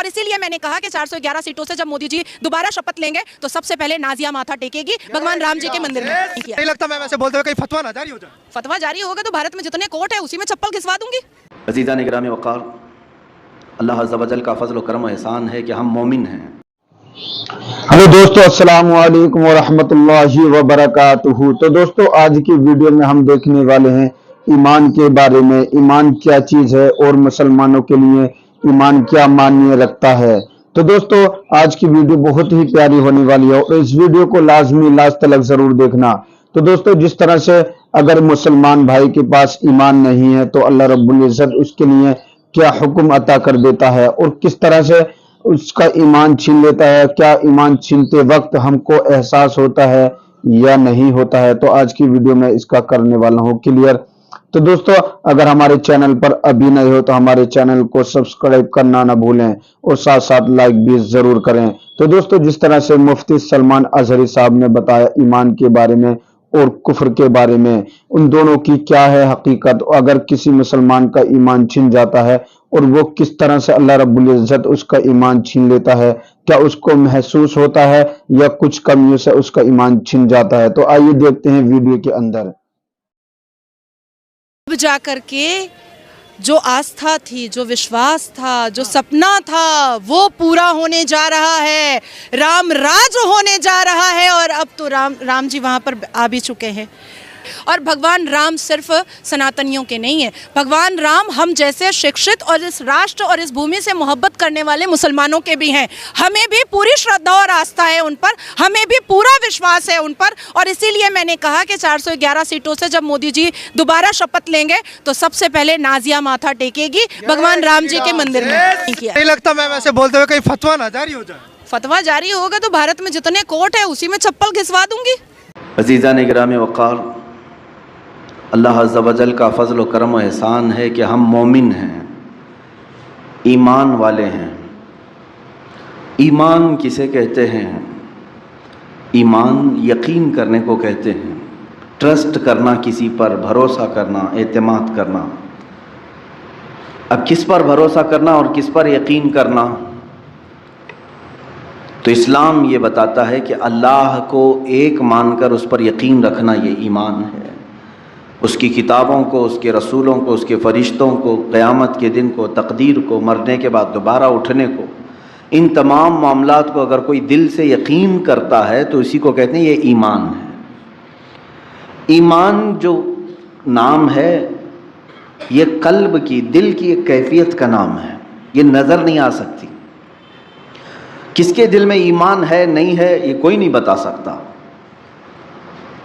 اور اسی لیے میں نے کہا کہ 411 سیٹوں سے جب مودی جی دوبارہ شپت لیں گے تو سب سے پہلے نازیہ ماتھا ٹیکے گی بھگوان رام جی کے مندر میں. نہیں لگتا میں ویسے بولتے ہوئے کہیں فتویٰ نہ جاری ہو جائے؟ فتویٰ جاری ہوگا تو بھارت میں جتنے کورٹ ہے اسی میں چپل گھسوا دوں گی. عزیزان گرامی وقار، اللہ عز و جل کا فضل و کرم و احسان ہے کہ ہم مومن ہیں. ہلو دوستو، السلام علیکم ورحمۃ اللہ وبرکاتہ. تو دوستو، آج کی ویڈیو میں ہم دیکھنے والے ہیں ایمان کے بارے میں. ایمان کیا چیز ہے اور مسلمانوں کے لیے ایمان کیا معنی رکھتا ہے. تو دوستو، آج کی ویڈیو بہت ہی پیاری ہونے والی ہے اور اس ویڈیو کو لازمی لاست تک ضرور دیکھنا. تو دوستو، جس طرح سے اگر مسلمان بھائی کے پاس ایمان نہیں ہے تو اللہ رب العزت اس کے لیے کیا حکم عطا کر دیتا ہے اور کس طرح سے اس کا ایمان چھین لیتا ہے. کیا ایمان چھینتے وقت ہم کو احساس ہوتا ہے یا نہیں ہوتا ہے؟ تو آج کی ویڈیو میں اس کا کرنے والا ہوں کلیئر. تو دوستو، اگر ہمارے چینل پر ابھی نئے ہو تو ہمارے چینل کو سبسکرائب کرنا نہ بھولیں اور ساتھ ساتھ لائک بھی ضرور کریں. تو دوستو، جس طرح سے مفتی سلمان اظہری صاحب نے بتایا ایمان کے بارے میں اور کفر کے بارے میں، ان دونوں کی کیا ہے حقیقت. اگر کسی مسلمان کا ایمان چھن جاتا ہے اور وہ کس طرح سے اللہ رب العزت اس کا ایمان چھین لیتا ہے، کیا اس کو محسوس ہوتا ہے یا کچھ کمیوں سے اس کا ایمان چھن جاتا ہے؟ تو آئیے دیکھتے ہیں ویڈیو کے اندر. اب جا کر کے جو آستھا تھی، جو وشواس تھا، جو سپنا تھا، وہ پورا ہونے جا رہا ہے. رام راج ہونے جا رہا ہے اور اب تو رام جی وہاں پر آ بھی چکے ہیں. اور بھگوان رام صرف سناتنیوں کے نہیں ہیں، بھگوان رام ہم جیسے شکشت اور اس راشٹر اور اس بھومی سے محبت کرنے والے مسلمانوں کے بھی ہیں. ہمیں بھی پوری شردھا اور آستھا ہے ان پر، ہمیں بھی پورا وشواس ہے ان پر. اور اسی لیے میں نے کہا کہ 411 سیٹوں سے جب مودی جی دوبارہ شپت لیں گے تو سب سے پہلے نازیہ ماتھا ٹیکے گی بھگوان رام جی کے مندر میں. نہیں لگتا میں ویسے بولتے ہوئے کہیں فتویٰ نہ جاری ہو جائے؟ فتویٰ جاری ہوگا تو بھارت میں جتنے کورٹ ہے اسی میں چپل گھسوا دوں گی. عزیزان گرامی وقار، اللہ عز و جل کا فضل و کرم و احسان ہے کہ ہم مومن ہیں، ایمان والے ہیں. ایمان کسے کہتے ہیں؟ ایمان یقین کرنے کو کہتے ہیں، ٹرسٹ کرنا، کسی پر بھروسہ کرنا، اعتماد کرنا. اب کس پر بھروسہ کرنا اور کس پر یقین کرنا؟ تو اسلام یہ بتاتا ہے کہ اللہ کو ایک مان کر اس پر یقین رکھنا یہ ایمان ہے. اس کی کتابوں کو، اس کے رسولوں کو، اس کے فرشتوں کو، قیامت کے دن کو، تقدیر کو، مرنے کے بعد دوبارہ اٹھنے کو، ان تمام معاملات کو اگر کوئی دل سے یقین کرتا ہے تو اسی کو کہتے ہیں یہ ایمان ہے. ایمان جو نام ہے یہ قلب کی، دل کی ایک کیفیت کا نام ہے، یہ نظر نہیں آ سکتی. کس کے دل میں ایمان ہے نہیں ہے یہ کوئی نہیں بتا سکتا.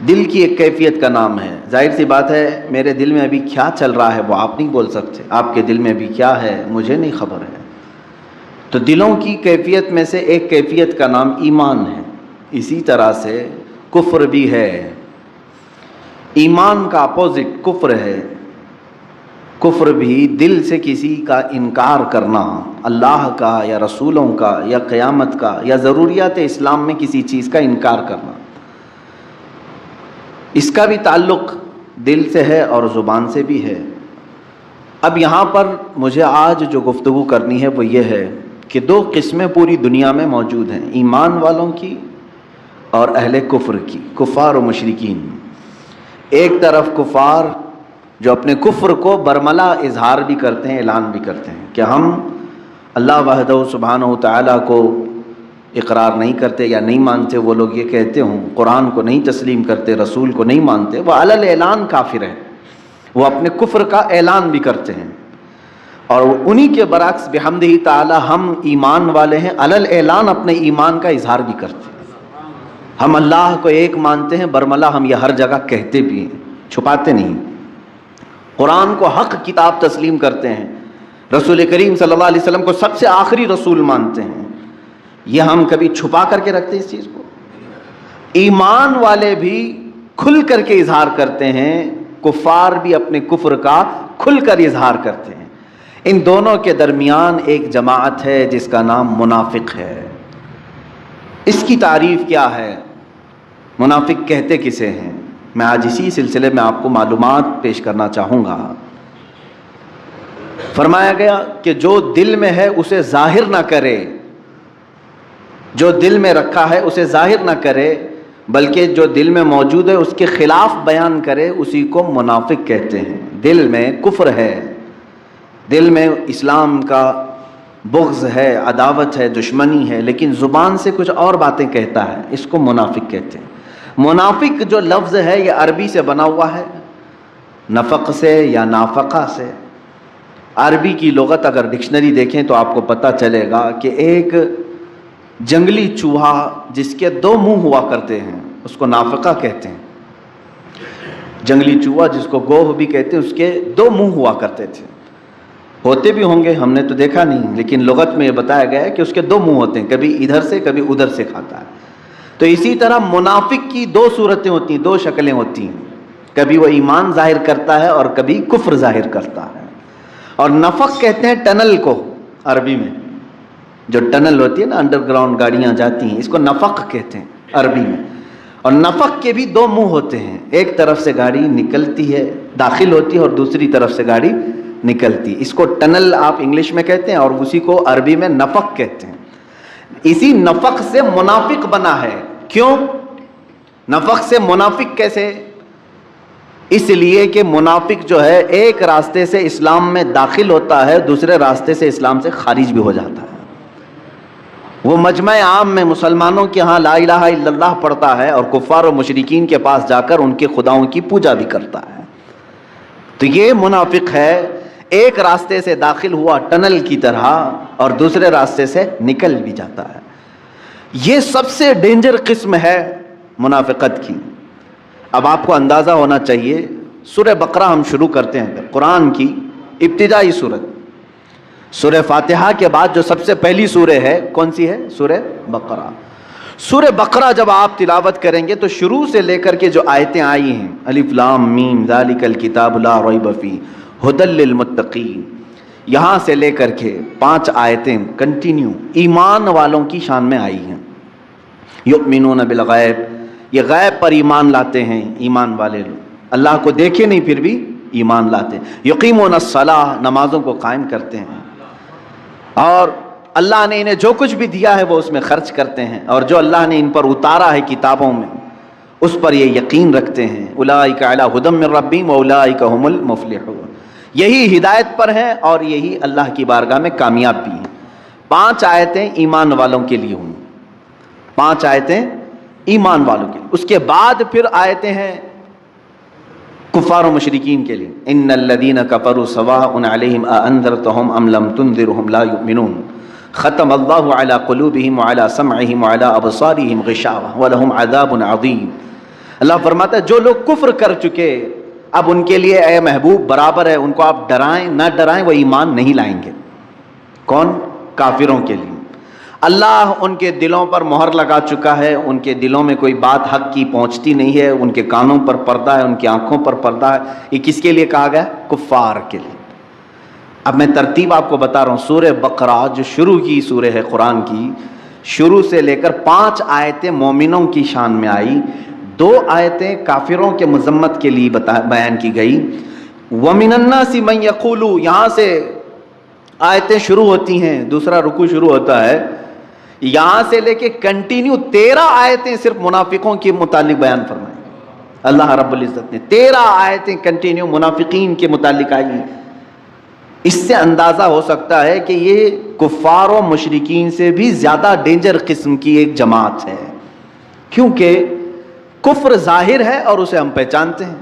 دل کی ایک کیفیت کا نام ہے. ظاہر سی بات ہے میرے دل میں ابھی کیا چل رہا ہے وہ آپ نہیں بول سکتے، آپ کے دل میں ابھی کیا ہے مجھے نہیں خبر ہے. تو دلوں کی کیفیت میں سے ایک کیفیت کا نام ایمان ہے. اسی طرح سے کفر بھی ہے. ایمان کا اپوزٹ کفر ہے. کفر بھی دل سے کسی کا انکار کرنا، اللہ کا یا رسولوں کا یا قیامت کا یا ضروریات اسلام میں کسی چیز کا انکار کرنا. اس کا بھی تعلق دل سے ہے اور زبان سے بھی ہے. اب یہاں پر مجھے آج جو گفتگو کرنی ہے وہ یہ ہے کہ دو قسمیں پوری دنیا میں موجود ہیں، ایمان والوں کی اور اہل کفر کی، کفار و مشرکین. ایک طرف کفار جو اپنے کفر کو برملا اظہار بھی کرتے ہیں، اعلان بھی کرتے ہیں کہ ہم اللہ وحدہ سبحانہ و تعالیٰ کو اقرار نہیں کرتے یا نہیں مانتے. وہ لوگ یہ کہتے ہوں قرآن کو نہیں تسلیم کرتے، رسول کو نہیں مانتے، وہ علی الاعلان کافر ہیں، وہ اپنے کفر کا اعلان بھی کرتے ہیں. اور انہی کے برعکس بحمدہ تعالی ہم ایمان والے ہیں، علی الاعلان اپنے ایمان کا اظہار بھی کرتے ہیں. ہم اللہ کو ایک مانتے ہیں، برملا ہم یہ ہر جگہ کہتے بھی ہیں، چھپاتے نہیں. قرآن کو حق کتاب تسلیم کرتے ہیں، رسول کریم صلی اللہ علیہ وسلم کو سب سے آخری رسول مانتے ہیں. یہ ہم کبھی چھپا کر کے رکھتے اس چیز کو؟ ایمان والے بھی کھل کر کے اظہار کرتے ہیں، کفار بھی اپنے کفر کا کھل کر اظہار کرتے ہیں. ان دونوں کے درمیان ایک جماعت ہے جس کا نام منافق ہے. اس کی تعریف کیا ہے؟ منافق کہتے کسے ہیں؟ میں آج اسی سلسلے میں آپ کو معلومات پیش کرنا چاہوں گا. فرمایا گیا کہ جو دل میں ہے اسے ظاہر نہ کرے، جو دل میں رکھا ہے اسے ظاہر نہ کرے، بلکہ جو دل میں موجود ہے اس کے خلاف بیان کرے، اسی کو منافق کہتے ہیں۔ دل میں کفر ہے، دل میں اسلام کا بغض ہے، عداوت ہے، دشمنی ہے، لیکن زبان سے کچھ اور باتیں کہتا ہے، اس کو منافق کہتے ہیں۔ منافق جو لفظ ہے یہ عربی سے بنا ہوا ہے، نفق سے یا نافقہ سے۔ عربی کی لغت اگر ڈکشنری دیکھیں تو آپ کو پتہ چلے گا کہ ایک جنگلی چوہا جس کے دو منہ ہوا کرتے ہیں اس کو نافقہ کہتے ہیں۔ جنگلی چوہا جس کو گوہ بھی کہتے ہیں، اس کے دو منہ ہوا کرتے تھے، ہوتے بھی ہوں گے، ہم نے تو دیکھا نہیں، لیکن لغت میں یہ بتایا گیا ہے کہ اس کے دو منہ ہوتے ہیں، کبھی ادھر سے کبھی ادھر سے کھاتا ہے۔ تو اسی طرح منافق کی دو صورتیں ہوتی ہیں، دو شکلیں ہوتی ہیں، کبھی وہ ایمان ظاہر کرتا ہے اور کبھی کفر ظاہر کرتا ہے۔ اور نفق کہتے ہیں ٹنل کو، عربی میں جو ٹنل ہوتی ہے نا، انڈر گراؤنڈ گاڑیاں جاتی ہیں، اس کو نفق کہتے ہیں عربی میں۔ اور نفق کے بھی دو منہ ہوتے ہیں، ایک طرف سے گاڑی نکلتی ہے، داخل ہوتی ہے، اور دوسری طرف سے گاڑی نکلتی، اس کو ٹنل آپ انگلش میں کہتے ہیں اور اسی کو عربی میں نفق کہتے ہیں۔ اسی نفق سے منافق بنا ہے۔ کیوں نفق سے منافق کیسے؟ اس لیے کہ منافق جو ہے ایک راستے سے اسلام میں داخل ہوتا ہے، دوسرے راستے سے اسلام سے خارج بھی ہو جاتا ہے۔ وہ مجمع عام میں مسلمانوں کے ہاں لا الہ الا اللہ پڑھتا ہے اور کفار و مشرکین کے پاس جا کر ان کے خداؤں کی پوجا بھی کرتا ہے۔ تو یہ منافق ہے، ایک راستے سے داخل ہوا ٹنل کی طرح اور دوسرے راستے سے نکل بھی جاتا ہے۔ یہ سب سے ڈینجر قسم ہے منافقت کی۔ اب آپ کو اندازہ ہونا چاہیے، سورہ بقرہ ہم شروع کرتے ہیں، قرآن کی ابتدائی سورت، سورہ فاتحہ کے بعد جو سب سے پہلی سورہ ہے کون سی ہے؟ سورہ بقرہ۔ سورہ بقرہ جب آپ تلاوت کریں گے تو شروع سے لے کر کے جو آیتیں آئی ہیں، الف لام میم ذالک الکتاب لا ریب فیہ ھدی للمتقین، یہاں سے لے کر کے 5 آیتیں کنٹینیو ایمان والوں کی شان میں آئی ہیں۔ یؤمنون بالغیب، یہ غیب پر ایمان لاتے ہیں ایمان والے لوگ، اللہ کو دیکھے نہیں پھر بھی ایمان لاتے ہیں۔ یقیمون الصلاۃ، نمازوں کو قائم کرتے ہیں، اور اللہ نے انہیں جو کچھ بھی دیا ہے وہ اس میں خرچ کرتے ہیں، اور جو اللہ نے ان پر اتارا ہے کتابوں میں اس پر یہ یقین رکھتے ہیں۔ اولئک علی ھدی من ربہم واولئک هم المفلحون، یہی ہدایت پر ہیں اور یہی اللہ کی بارگاہ میں کامیاب بھی ہیں۔ 5 آیتیں ایمان والوں کے لیے ہوں، 5 آیتیں ایمان والوں کے لیے۔ اس کے بعد پھر آیتیں ہیں کفار و مشرکین کے لیے، ان الذین کفروا سواء علیہم اانذرتہم ام لم تنذرہم لا یؤمنون، ختم اللہ علی قلوبہم وعلی سمعہم وعلی ابصارہم غشاوہ ولہم عذاب عظیم۔ اللہ فرماتا ہے جو لوگ کفر کر چکے، اب ان کے لیے اے محبوب برابر ہے، ان کو آپ ڈرائیں نہ ڈرائیں وہ ایمان نہیں لائیں گے۔ کون؟ کافروں کے لیے اللہ ان کے دلوں پر مہر لگا چکا ہے، ان کے دلوں میں کوئی بات حق کی پہنچتی نہیں ہے، ان کے کانوں پر پردہ ہے، ان کی آنکھوں پر پردہ ہے۔ یہ کس کے لیے کہا گیا؟ کفار کے لیے۔ اب میں ترتیب آپ کو بتا رہا ہوں۔ سورہ بقرہ جو شروع کی سورہ ہے قرآن کی، شروع سے لے کر 5 آیتیں مومنوں کی شان میں آئی، 2 آیتیں کافروں کے مذمت کے لیے بیان کی گئی۔ وَمِنَ النَّاسِ مَن يَقُولُ، یہاں سے آیتیں شروع ہوتی ہیں، دوسرا رکوع شروع ہوتا ہے، یہاں سے لے کے کنٹینیو 13 آیتیں صرف منافقوں کے متعلق بیان فرمائیں۔ اللہ رب العزت نے 13 آیتیں کنٹینیو منافقین کے متعلق آئی ہیں۔ اس سے اندازہ ہو سکتا ہے کہ یہ کفار و مشرکین سے بھی زیادہ ڈینجر قسم کی ایک جماعت ہے، کیونکہ کفر ظاہر ہے اور اسے ہم پہچانتے ہیں،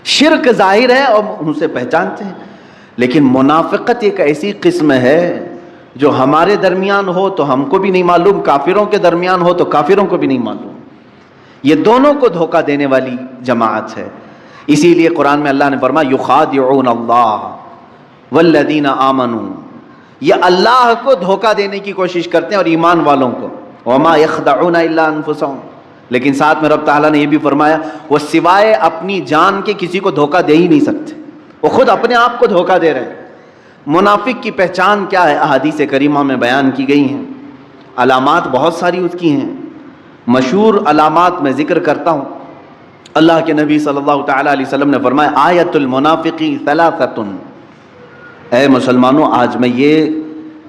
شرک ظاہر ہے اور اسے پہچانتے ہیں، لیکن منافقت ایک ایسی قسم ہے جو ہمارے درمیان ہو تو ہم کو بھی نہیں معلوم، کافروں کے درمیان ہو تو کافروں کو بھی نہیں معلوم۔ یہ دونوں کو دھوکہ دینے والی جماعت ہے۔ اسی لیے قرآن میں اللہ نے فرمایا یخادعون اللہ والذین آمنوا، یہ اللہ کو دھوکہ دینے کی کوشش کرتے ہیں اور ایمان والوں کو، وما یخدعون الا انفسهم، لیکن ساتھ میں رب تعالیٰ نے یہ بھی فرمایا وہ سوائے اپنی جان کے کسی کو دھوکہ دے ہی نہیں سکتے، وہ خود اپنے آپ کو دھوکہ دے رہے ہیں۔ منافق کی پہچان کیا ہے؟ احادیث کریمہ میں بیان کی گئی ہیں، علامات بہت ساری اس کی ہیں، مشہور علامات میں ذکر کرتا ہوں۔ اللہ کے نبی صلی اللہ تعالیٰ علیہ وسلم نے فرمایا آیت المنافقی ثلاثۃ، اے مسلمانوں، آج میں یہ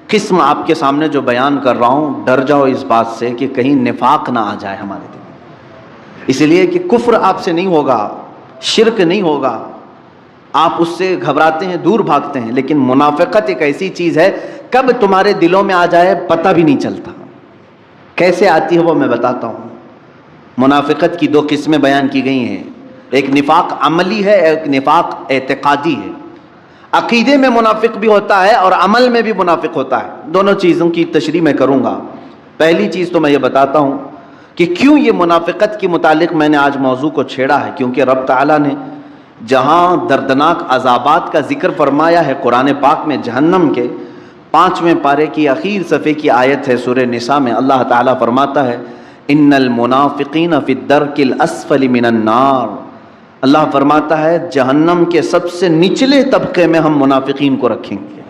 قسم آپ کے سامنے جو بیان کر رہا ہوں، ڈر جاؤ اس بات سے کہ کہیں نفاق نہ آ جائے ہمارے دل میں، اس لیے کہ کفر آپ سے نہیں ہوگا، شرک نہیں ہوگا، آپ اس سے گھبراتے ہیں، دور بھاگتے ہیں، لیکن منافقت ایک ایسی چیز ہے کب تمہارے دلوں میں آ جائے پتہ بھی نہیں چلتا۔ کیسے آتی ہے وہ میں بتاتا ہوں۔ منافقت کی دو قسمیں بیان کی گئی ہیں، ایک نفاق عملی ہے، ایک نفاق اعتقادی ہے۔ عقیدے میں منافق بھی ہوتا ہے اور عمل میں بھی منافق ہوتا ہے، دونوں چیزوں کی تشریح میں کروں گا۔ پہلی چیز تو میں یہ بتاتا ہوں کہ کیوں یہ منافقت کے متعلق میں نے آج موضوع کو چھیڑا ہے، کیونکہ رب تعالیٰ نے جہاں دردناک عذابات کا ذکر فرمایا ہے قرآن پاک میں، جہنم کے 5ویں پارے کی آخر صفحے کی آیت ہے سورہ نساء میں، اللہ تعالیٰ فرماتا ہے ان المنافقین فی الدرک الاسفل من النار۔ اللہ فرماتا ہے جہنم کے سب سے نچلے طبقے میں ہم منافقین کو رکھیں گے،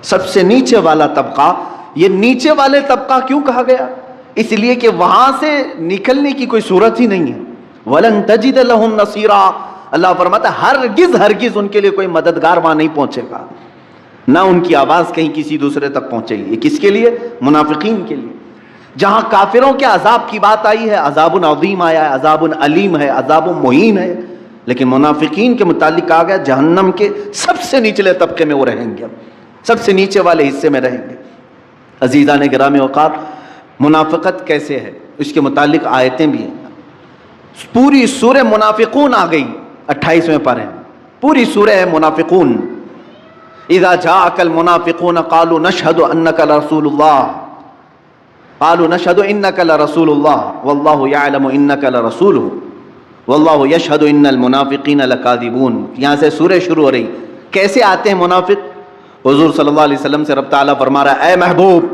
سب سے نیچے والا طبقہ۔ یہ نیچے والے طبقہ کیوں کہا گیا؟ اس لیے کہ وہاں سے نکلنے کی کوئی صورت ہی نہیں ہے۔ وَلَن تَجِدَ لَهُمْ نَصِيرًا، اللہ فرماتا ہے ہرگز ان کے لیے کوئی مددگار وہاں نہیں پہنچے گا، نہ ان کی آواز کہیں کسی دوسرے تک پہنچے گی۔ یہ کس کے لیے؟ منافقین کے لیے۔ جہاں کافروں کے عذاب کی بات آئی ہے، عذاب عظیم آیا ہے، عذاب علیم ہے، عذاب مہین ہے، لیکن منافقین کے متعلق کہا گیا جہنم کے سب سے نچلے طبقے میں وہ رہیں گے، سب سے نیچے والے حصے میں رہیں گے۔ عزیزان گرامی اوقات، منافقت کیسے ہے اس کے متعلق آیتیں بھی ہیں۔ پوری سورہ منافقون آ گئی، 28ویں پارے، پوری سورہ ہے منافقون۔ اذا جاءك المنافقون قالوا نشهد انك لرسول الله قالوا نشهد انك لرسول الله والله يعلم انك لرسوله والله يشهد ان المنافقين لكاذبون۔ یہاں سے سورہ شروع ہو رہی۔ کیسے آتے ہیں منافق؟ حضور صلی اللہ علیہ وسلم سے رب تعالیٰ فرما رہا ہے اے محبوب،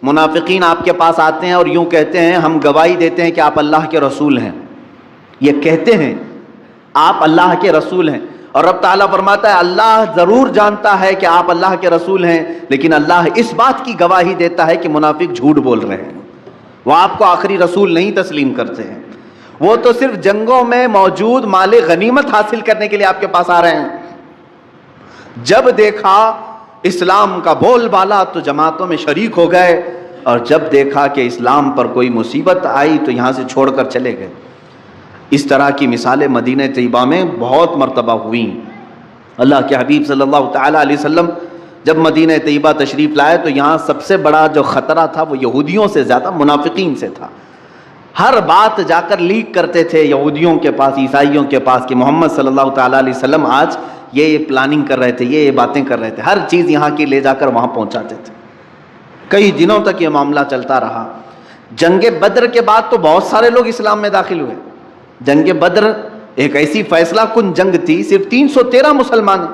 منافقین آپ کے پاس آتے ہیں اور یوں کہتے ہیں، ہم گواہی دیتے ہیں کہ آپ اللہ کے رسول ہیں۔ یہ کہتے ہیں آپ اللہ کے رسول ہیں، اور رب تعالیٰ فرماتا ہے اللہ ضرور جانتا ہے کہ آپ اللہ کے رسول ہیں، لیکن اللہ اس بات کی گواہی دیتا ہے کہ منافق جھوٹ بول رہے ہیں، وہ آپ کو آخری رسول نہیں تسلیم کرتے ہیں، وہ تو صرف جنگوں میں موجود مال غنیمت حاصل کرنے کے لیے آپ کے پاس آ رہے ہیں۔ جب دیکھا اسلام کا بول بالا تو جماعتوں میں شریک ہو گئے، اور جب دیکھا کہ اسلام پر کوئی مصیبت آئی تو یہاں سے چھوڑ کر چلے گئے۔ اس طرح کی مثالیں مدینہ طیبہ میں بہت مرتبہ ہوئیں۔ اللہ کے حبیب صلی اللہ تعالیٰ علیہ وسلم جب مدینہ طیبہ تشریف لائے تو یہاں سب سے بڑا جو خطرہ تھا وہ یہودیوں سے زیادہ منافقین سے تھا۔ ہر بات جا کر لیک کرتے تھے یہودیوں کے پاس، عیسائیوں کے پاس، کہ محمد صلی اللہ تعالیٰ علیہ وسلم آج یہ پلاننگ کر رہے تھے، یہ باتیں کر رہے تھے، ہر چیز یہاں کی لے جا کر وہاں پہنچاتے تھے۔ کئی دنوں تک یہ معاملہ چلتا رہا۔ جنگ بدر کے بعد تو بہت سارے لوگ اسلام میں داخل ہوئے۔ جنگ بدر ایک ایسی فیصلہ کن جنگ تھی، صرف 313 مسلمان ہیں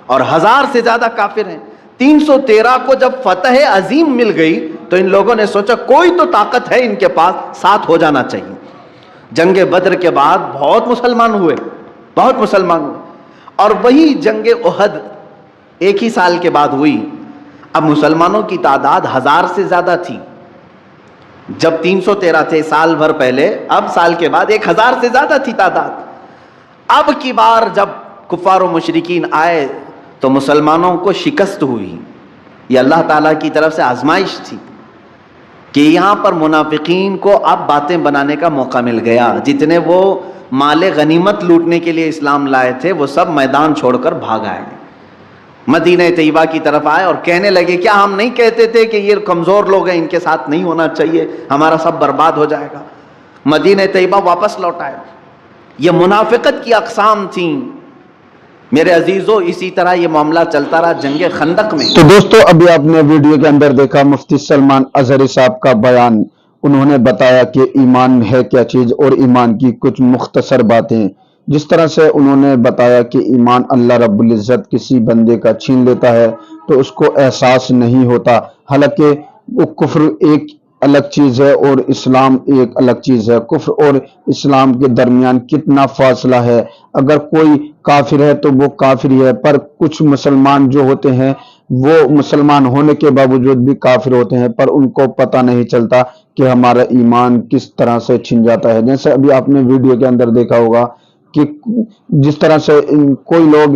اور 1000 سے زیادہ کافر ہیں۔ 313 کو جب فتح عظیم مل گئی تو ان لوگوں نے سوچا کوئی تو طاقت ہے ان کے پاس، ساتھ ہو جانا چاہیے۔ جنگ بدر کے بعد بہت مسلمان ہوئے، بہت مسلمان ہوئے، اور وہی جنگ احد ایک ہی سال کے بعد ہوئی۔ اب مسلمانوں کی تعداد 1000 سے زیادہ تھی۔ جب 313 تھے سال بھر پہلے، اب سال کے بعد 1000 سے زیادہ تھی تعداد۔ اب کی بار جب کفار و مشرکین آئے تو مسلمانوں کو شکست ہوئی۔ یہ اللہ تعالیٰ کی طرف سے آزمائش تھی کہ یہاں پر منافقین کو اب باتیں بنانے کا موقع مل گیا۔ جتنے وہ مال غنیمت لوٹنے کے لیے اسلام لائے تھے وہ سب میدان چھوڑ کر بھاگ آئے، مدینہ طیبہ کی طرف آئے اور کہنے لگے کیا ہم نہیں کہتے تھے کہ یہ کمزور لوگ ہیں، ان کے ساتھ نہیں ہونا چاہیے، ہمارا سب برباد ہو جائے گا۔ مدینہ طیبہ واپس لوٹ آئے۔ یہ منافقت کی اقسام تھیں میرے عزیزو۔ اسی طرح یہ معاملہ چلتا رہا جنگ خندق میں۔ تو دوستو ابھی آپ نے ویڈیو کے اندر دیکھا مفتی سلمان اظہری صاحب کا بیان۔ انہوں نے بتایا کہ ایمان ہے کیا چیز اور ایمان کی کچھ مختصر باتیں۔ جس طرح سے انہوں نے بتایا کہ ایمان اللہ رب العزت کسی بندے کا چھین لیتا ہے تو اس کو احساس نہیں ہوتا، حالانکہ وہ کفر ایک الگ چیز ہے اور اسلام ایک الگ چیز ہے۔ کفر اور اسلام کے درمیان کتنا فاصلہ ہے۔ اگر کوئی کافر ہے تو وہ کافر ہی ہے، پر کچھ مسلمان جو ہوتے ہیں وہ مسلمان ہونے کے باوجود بھی کافر ہوتے ہیں، پر ان کو پتہ نہیں چلتا کہ ہمارا ایمان کس طرح سے چھن جاتا ہے۔ جیسے ابھی آپ نے ویڈیو کے اندر دیکھا ہوگا کہ جس طرح سے کوئی لوگ